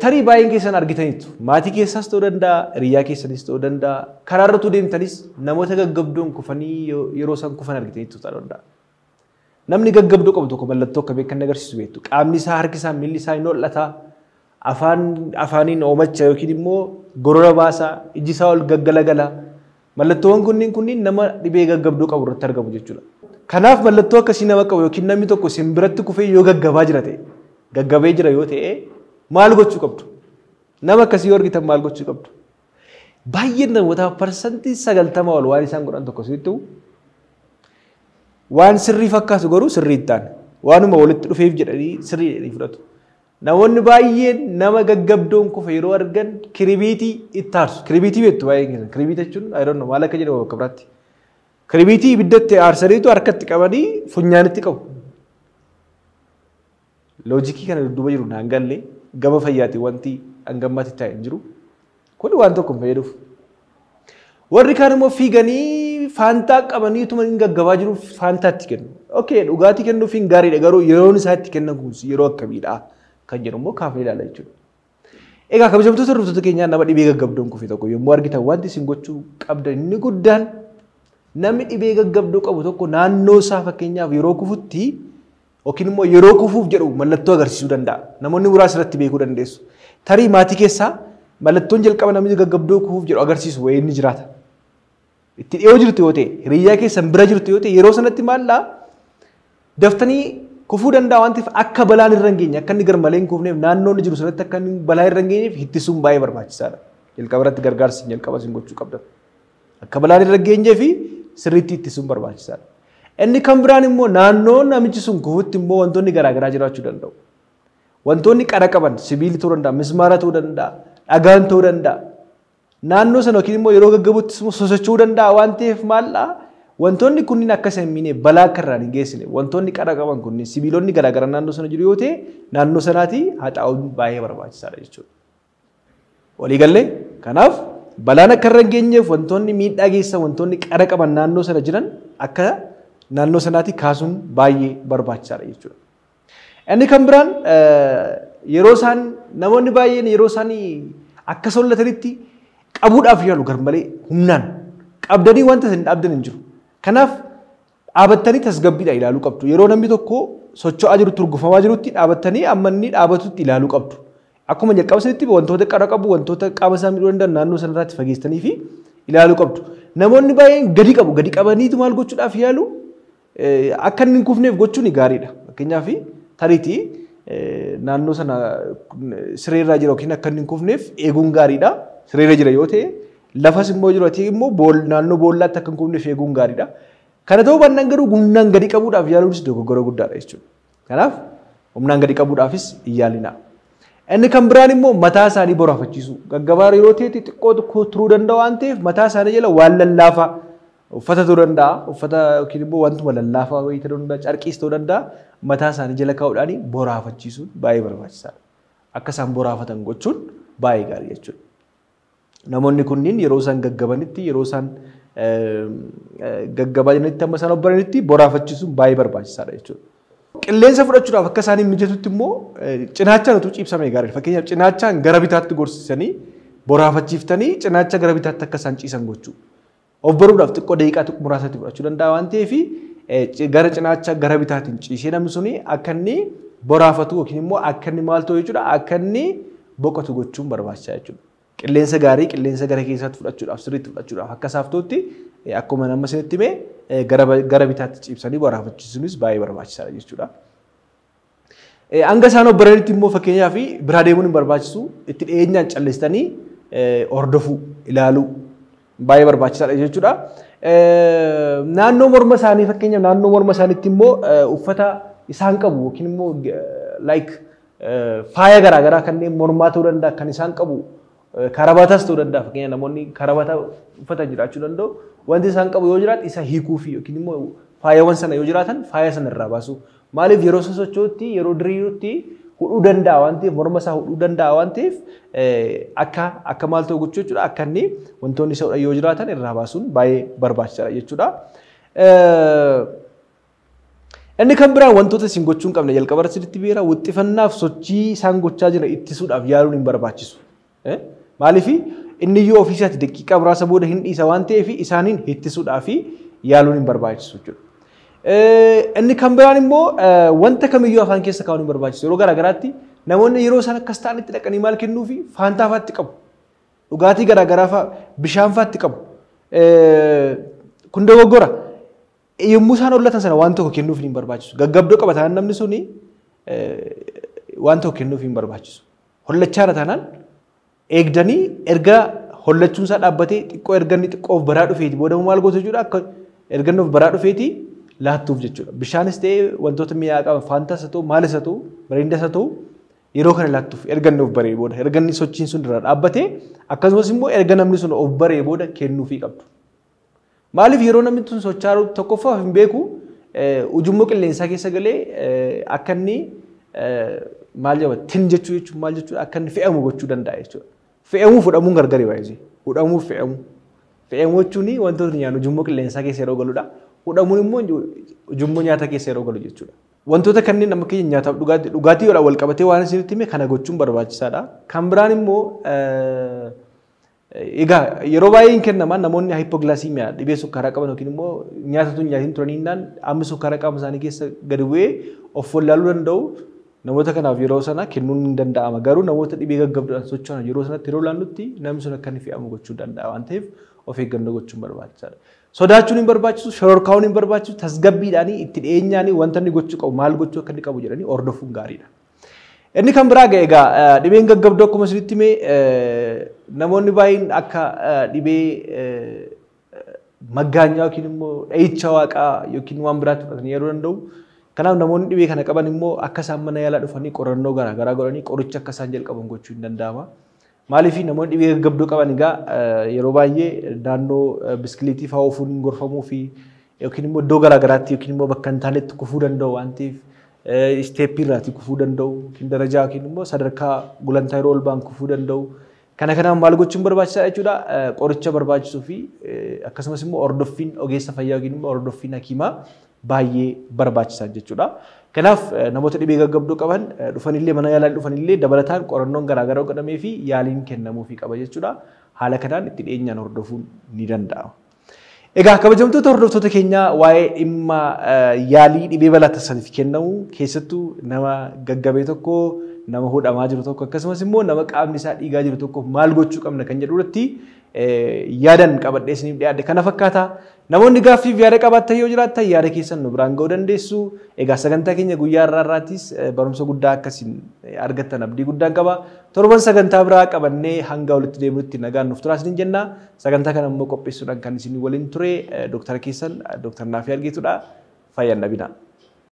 tarii baay'een keessan argitaniitu maatii keessaas ta'uu danda'a hiriyaa keessanis ta'uu danda'a karaa irratti deemtanis namoota gaggabdoon kufanii yeroo isaan kufan argitaniitu ta'uu danda'a. Namni gaggabdoo qabu tokko mallattoo akka beekan agarsiisu beektu qaamni isaa harki isaa miilli isaa hin hollata afaaniin oomacha yookiin immoo gorora baasaa iji isaa ol gaggalagala mallattoowwan kunniin nama dhibee gaggabdoo qabu irratti argamu jechuudha. Kanaaf mallattoo akkasii nama qabu yookiin namni tokko sin biratti kufee yoo gaggabaa jira ta'e gaggabee jira yoo ta'e maal gochuu qabdu? Nama akkasii yoo argitan maal gochuu qabdu? Baay'een namoota parsantii 90 ol waan isaan godhan tokko sitti waan sirrii fakkaatu garuu sirrii hin taane waanuma walitti dhufeef jedhanii sirrii jedhanii fudhatu. Namoonni baay'een nama gaggabdoon kufe yeroo argan kiribiitii itti aarsu. Kiribiitii beektu baay'een keessan. Kiribiita jechuun maal akka jedhamu bakka biraatti. Kiribiitii ibiddatti aarsaniitu harkatti qabanii funyaanitti qabu. Loojikii kana dudduuba jiru naan galle gama fayyaati wanti hangammaatti taa'e hin jiru. Kun waan tokko hin fayyaduuf. Warri kaan immoo fiiganii faantaa qabanii utuma hin gaggabaa jiru faantaatti kennu. Okay, dhugaatii kennuuf hin gaariidha garuu yeroon isaa itti kennan kun yeroo akkamiidha kan jedhu immoo kaafee ilaala jechuudha. Egaa kabajamtoota hordoftoota keenyaa nama dhibee gaggabdoon kufe tokko yommuu argitan wanti isin gochuu qabdan inni guddaan namni dhibee gaggabdoo qabu tokko naannoo isaa fakkeenyaaf yeroo kufutti yookiin immoo yeroo kufuuf jedhu mallattoo agarsiisuu danda'a. Namoonni muraasa irratti beekuu dandeessu. Tarii maatii keessaa mallattoon jalqaba namni gaggabdoo kufuuf jedhu agarsiisu wayii inni jiraata. Itti dhiyoo jirtu yoo ta'e hiriyaa keessan bira jirtu yoo ta'e yeroo sanatti maallaa daftanii kufuu danda'a waan ta'eef akka balaan irra hin geenye akka inni garmalee hin kufneef naannoon jiru sanatti akka inni balaa irra hin geenyeef ittisuun baay'ee barbaachisaadha. Jalqaba irratti gargaarsi jalqaba isin gochuu qabdan. Akka balaan irra hin geenyee fi sirriitti ittisuun barbaachisaadha. Inni kan biraan immoo naannoo namichi sun kufutti immoo wantoonni garaagaraa jiraachuu danda'u. Wantoonni qara qaban sibiilli ta'uu danda'a, mismaara ta'uu danda'a, dhagaan ta'uu danda'a. Naannoo sana yookiin immoo yeroo gaggabuutti sosocho'uu danda'a waan ta'eef maallaa wantoonni kunniin akka hin miine balaa akka irraan hin geessine wantoonni qara qaban kunniin sibiilonni garaagaraa naannoo sana jiru yoo ta'e naannoo sanaatii haxaa'uun baay'ee barbaachisaadha jechuudha. Waliigallee kanaaf balaan akka irra hin geenyeef wantoonni miidhaa geessan wantoonni qara qaban naannoo sana jiran akka naannoo sanaatii kaasuun baay'ee barbaachisaadha jechuudha. Inni kan biraan yeroo isaan namoonni baay'een yeroo isaan akka sollatanitti qabuudhaaf yaalu garmalee humnaan qabdanii wanta hin dhaabdan hin jiru. Kanaaf dhaabattanii tasgabbiidhaan ilaaluu qabdu. Yeroo namni tokko socho'aa jiru turgufamaa jirutti dhaabattanii amma inni dhaabatutti ilaaluu qabdu. Akkuma jalqaba sanitti wantoota qara qabu wantoota qaama isaa miidhuu danda'an naannoo sanarratti fageessanii fi ilaaluu qabdu. Namoonni baay'een gadi qabu. Gadi qabaniitu maal gochuudhaaf yaalu akka inni hin kufneef gochuun gaariidha. Fakkeenyaaf tariitii naannoo sana sireerraa jira yookiin akka inni hin kufneef eeguun gaariidha. Sireerra jira yoo ta'e lafas immoo jiraatii immoo naannoo boollaatti akka hin kufneef eeguun gaariidha. Kana ta'uu baannaan garuu humnaan gadi qabuudhaaf yaaluunis dogoggora guddaadha jechuudha. Kanaaf humnaan gadi qabuudhaafis hin yaalina. Inni kan biraan immoo mataa isaanii boraafachiisu. Gaggabaa yeroo ta'e xixiqqoo tokko turuu danda'a waan ta'eef mataa isaanii jala waan lallaafaa uffata ta'uu danda'a. Uffata yookiin immoo wantuma lallaafaa wayii ta'uu danda'a. Carqiis ta'uu danda'a. Mataa isaanii jala kaa'uudhaan boraafachiisuun baay'ee barbaachisaadha. Akka isaan boraafatan gochuun baay'ee gaarii jechuudha. Namoonni kunniin yeroo isaan gaggabanitti yeroo isaan gaggabaa jiranitti amma isaan obbaranitti boraafachiisuun baay'ee barbaachisaadha jechuudha. Qilleensa fudhachuudhaaf akka isaaniin mijatutti immoo cinaachaan utuu ciibsamee gaariidha. Fakkeenyaaf cinaachaan gara bitaatti gorsisanii boraafachiiftanii cinaacha gara bitaatti akka isaan ciisan gochuu. Of baruudhaaf xiqqoo daqiiqaa xiqqoo muraasatti fudhachuu danda'a waan ta'eef gara cinaacha gara bitaatiin ciisee namni suni akka inni boraafatu yookiin immoo akka inni maal ta'u jechuudha akka inni boqotu gochuun barbaachisaa jechuudha. Qilleensa gaarii qilleensa gara keessaatti fudhachuudhaaf sirriitti fudhachuudhaaf akka saaftuutti akkuma nama isinitti himee gara bitaatti ciibsanii boraafachiisuunis baay'ee barbaachisaadha jechuudha. Hanga isaan obbaranitti immoo fakkeenyaaf biraa deemuun hin barbaachisu itti dhiyeenyaan calleessanii hordofuu ilaaluu baay'ee barbaachisaadha jechuudha. Naannoo morma isaanii fakkeenyaaf naannoo morma isaaniitti immoo uffata isaan qabu yookiin immoo faaya garaagaraa kanneen mormaa ta'uu danda'a kan isaan qabu. Karabaatas ta'uu danda'a fakkeenyaaf namoonni karabaata uffatan jiraachuu danda'u wanti isaan qabu yoo jiraate isa hiikuu fi yookiin immoo faayawwan sana yoo jiraatan faaya sana irraa baasu maaliif yeroo sosochootti yeroo diriirutti hudhuu danda'a waan ta'eef morma isaa hudhuu danda'a waan ta'eef akka maal ta'u gochuu jechuudha akka inni wantoonni isa hudhan yoo jiraatan irraa baasuun baay'ee barbaachisaadha jechuudha. Inni kan biraan wantoota isin gochuun qabna jalqaba irratti beera wixxifannaaf sochii isaan gochaa jiran ittisuudhaaf yaaluun hin barbaachisu. Maaliif inni yoo ofiisaatti daqiiqaa muraasa booda hin dhiisa waan ta'eef isaaniin ittisuudhaaf yaaluun hin barbaachisu jechuudha. Inni kan biraan immoo wanta kamiyyuu afaan keessa kaa'uun hin barbaachisu. Yeroo garaagaraatti namoonni yeroo isaan akkas ta'anitti dhaqanii maal kennuufi faantaa fa'aatti qabu. Dhugaatii garaagaraa fa'a bishaan fa'aatti qabu. Kun dogoggora. Yommuu isaan hollatan sana waan tokko kennuuf hin barbaachisu. Gaggabdoo qaba taanaan namni suni waan tokko kennuuf hin barbaachisu. Hollachaa taanaan eegdanii erga hollachuun isaa dhaabbatee xiqqoo erganni xiqqoof baraa dhufeeti booda maal gootu jechuudha akka ergannoof baraa dhufeeti laattuuf jechuudha. Bishaanis ta'ee wantoota mi'aa qaban faantaas haa ta'u maalis haa ta'u bareedas haa ta'u yeroo kana laattuuf ergannoof baree booda erganni sochiin sun irraa dhaabbatee akkasumas immoo erga namni sun of baree booda kennuufii qabdu. Maaliif yeroo namni sun sochaaru tokkoffaaf hin beeku ujummoo qilleensaa keessa galee akka inni maal jedhama tin jechuun maal jechuudha akka inni fe'amu gochuu danda'a jechuudha. Fe'amuu fudhamuun gargari baay'ee. Fudhamuu fe'amu. Fe'amuu jechuun wantoota nyaannu ujummoo qilleensaa keessa yeroo galudha. Fudhamuun immoo ujummoo nyaata keessa yeroo galu jechuudha. Wantoota kanneen nama keenya nyaataaf dhugaatii wal qabatee waan isinitti hime kana gochuun barbaachisaadha. Kan biraan immoo egaa yeroo baay'ee hin kennaman namoonni haipoglaasiimiyaa dhibee sukkaaraa qaban yookiin immoo nyaata tun nyaatiin turaniinaan amma sukkaaraa qaama isaanii keessa gadi bu'ee of wallaaluu danda'u. Namoota kanaaf yeroo sana kennuun hin danda'ama. Garuu namoota dhibee gaggabdoodhaan socho'an yeroo sanatti yeroo laannutti namni sun akka inni fe'amu gochuu danda'a waan ta'eef of eeggannoo gochuun barbaachisaadha. Sodaachuun hin barbaachisu, shororkaa'uun hin barbaachisu, tasgabbiidhaan itti dhiyeenyaan wanta inni gochuu qabu maal gochuu akka inni qabu jedhanii hordofuun gaariidha. Inni kan biraa egaa dhibeen gaggabdoo akkuma isinitti himee namoonni baay'een akka dhibee maggaanyaa yookiin immoo dha'icha waaqaa yookiin waan biraatti fudhatanii yeroo danda'u. Kanaaf namoonni dhibee kana qaban immoo akka isaan mana yaalaa dhufanii qorannoo garaagaraa godhanii qoricha akka isaan jalqaban gochuu hin danda'ama. Maaliif namoonni dhibee gaggabdoo qaban egaa yeroo baay'ee naannoo biskileetii fa'aa oofuun hin gorfamuu fi yookiin immoo iddoo garaagaraatti yookiin immoo bakka hin taanetti kufuu danda'u waan ta'eef isteeppii irraatti kufuu danda'u yookiin darajaa yookiin immoo sadarkaa gulantaa yeroo ol ba'an kufuu danda'u. Kana kanaan maal gochuun barbaachisaa jechuudha qoricha barbaachisuu fi akkasumas immoo hordoffiin ogeessa fayyaa yookiin immoo hordoffiin hakiimaa baay'ee barbaachisaa jechuudha. Kanaaf namoota dhibee gaggabdoo qaban dhufanillee mana yaalaa dhufanillee dabalataan qorannoon garaagaraa godhamee fi yaaliin kennamuufii qaba jechuudha. Haala kanaan itti dhiyeenyaan hordofuun ni danda'ama. Egaa kabajamtoota hordoftoota keenyaa waa'ee dhimma yaalii dhibee balaa tasaaniif kennamu keessattuu nama gaggabee tokko nama hudhamaa jiru tokko akkasumas immoo nama qaamni isaa dhiigaa jiru tokko maal gochuu qabna kan jedhu irratti yaadan qabadhee isiniif dhiyaadhe kana fakkaata. Namoonni gaaffiif yaada qabaattan yoo jiraattan yaada keessan nu biraan ga'uu dandeessu. Egaa sagantaa keenya guyyaa irraattis barumsa guddaa akkasiin argattan abdii guddaan qaba. Torban sagantaa biraa qabannee hanga walitti deebinutti nagaan nuuf turaas ni jenna. Sagantaa kana immoo qopheessuudhaan kan isin waliin ture Dooktara keessan Dooktar Naafii Argeetudha. Fayyaan dhabina.